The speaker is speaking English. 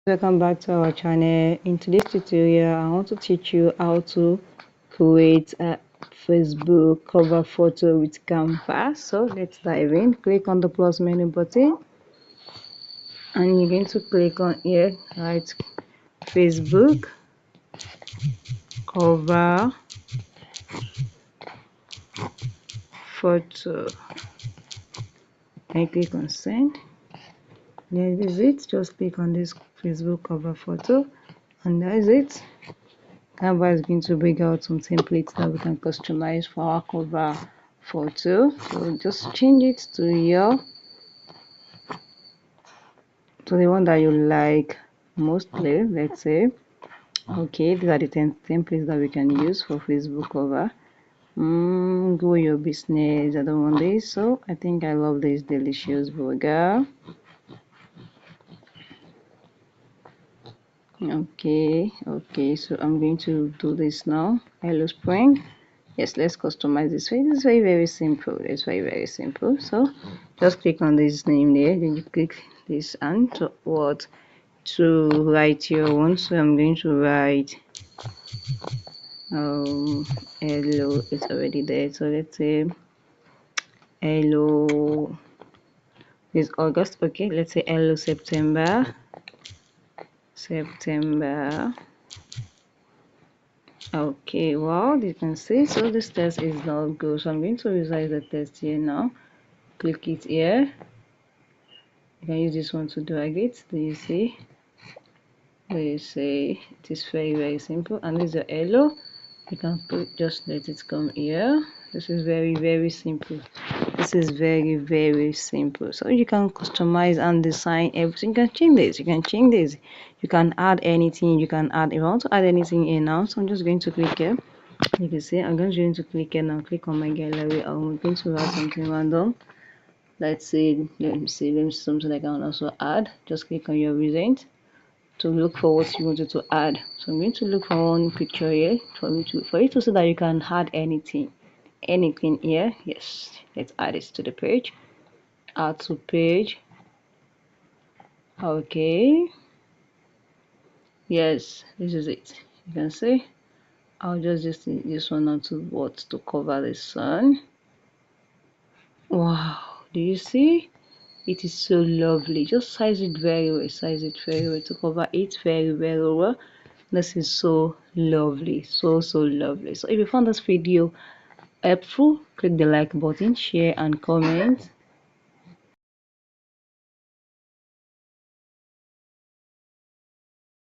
Welcome back to our channel. In today's tutorial I want to teach you how to create a Facebook cover photo with Canva. So let's dive in. Click on the plus menu button and you're going to click on here, right, Facebook cover photo, and click on send. There is it. Just click on this Facebook cover photo and that is it. Canva is going to bring out some templates that we can customize for our cover photo. So just change it to the one that you like mostly, let's say. Okay, these are the templates that we can use for Facebook cover. Grow your business. I don't want this, so I think I love this delicious burger. Okay, so I'm going to do this now. Hello spring. Yes, let's customize this way. This is very simple. It's very simple. So just click on this name there, then you click this and to write your own. So I'm going to write hello. It's already there. So let's say hello, this August. Okay, let's say hello September. Okay, wow, you can see, so this test is not good. So I'm going to resize the test here now. Click it here. You can use this one to drag it. Do you see? It is very simple. And this is a hello. You can just let it come here. This is very simple. This is very simple. So you can customize and design everything. You can change this. You can add anything. If you want to add anything in now, so I'm just going to click here. You can see I'm going to click here now. Click on my gallery. I'm going to add something random. Let's see. Let me see something I can also add. Just click on your result to look for what you wanted to add. So I'm going to look for one picture here for you to see that you can add anything here. Yes, let's add it to the page. Add to page. Okay, yes, this is it. You can see I'll just use this one now to cover the sun. Wow, do you see? It is so lovely. Just size it very well, to cover it very well. This is so lovely, so lovely. So if you found this video helpful, click the like button, share and comment.